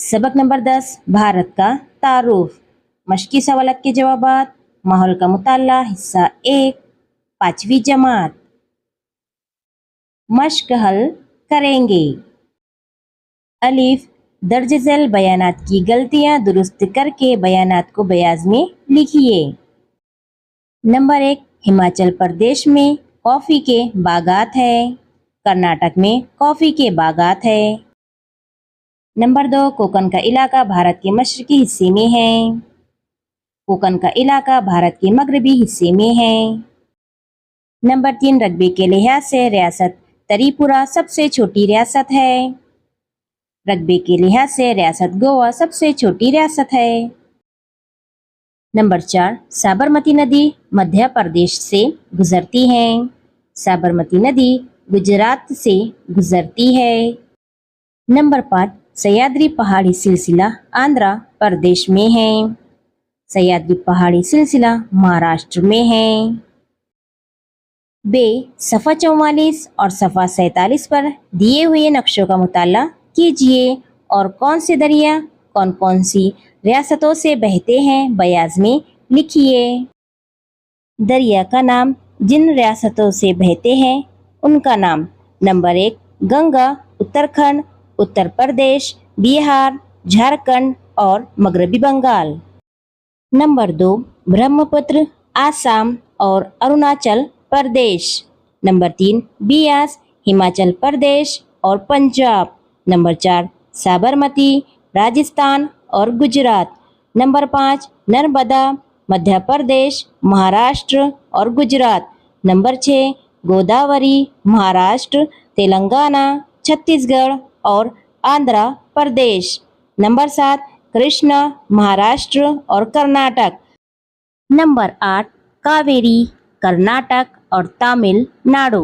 सबक नंबर 10 भारत का तारुफ। मशकी सवालत के जवाबात। माहौल का मुताला हिस्सा 1 5वीं जमात। मश्क हल करेंगे। अलिफ दर्ज झैल बयानात की गलतियां दुरुस्त करके बयानात को बयाज में लिखिए। नंबर 1 हिमाचल प्रदेश में कॉफी के बागात है। कर्नाटक में कॉफी के बागात है। नंबर 2 कोकन का इलाका भारत के मशरकी हिस्से में है। कोकन का इलाका भारत के मगरबी हिस्से में है। नंबर 3 रकबे के लिहाज से रियासत त्रिपुरा सबसे छोटी रियासत है। रकबे के लिहाज से रियासत गोवा सबसे छोटी रियासत है। नंबर 4 साबरमती नदी मध्य प्रदेश से गुजरती है। साबरमती नदी गुजरात से गुजरती है। नंबर 5 सह्याद्री पहाड़ी सिलसिला आंध्र प्रदेश में है। सह्याद्री पहाड़ी सिलसिला महाराष्ट्र में है। बे सफ़ा 44 और सफ़ा 47 पर दिए हुए नक्शों का मुताला कीजिए और कौन से दरिया कौन कौन सी रियासतों से बहते हैं बयाज में लिखिए। दरिया का नाम जिन रियासतों से बहते हैं उनका नाम। नंबर 1 गंगा उत्तराखंड उत्तर प्रदेश बिहार झारखंड और मगरबी बंगाल। नंबर 2 ब्रह्मपुत्र आसाम और अरुणाचल प्रदेश। नंबर 3 बियास हिमाचल प्रदेश और पंजाब। नंबर 4 साबरमती राजस्थान और गुजरात। नंबर 5 नर्मदा मध्य प्रदेश महाराष्ट्र और गुजरात। नंबर 6 गोदावरी महाराष्ट्र तेलंगाना छत्तीसगढ़ और आंध्र प्रदेश। नंबर 7 कृष्णा महाराष्ट्र और कर्नाटक। नंबर 8 कावेरी कर्नाटक और तमिलनाडु।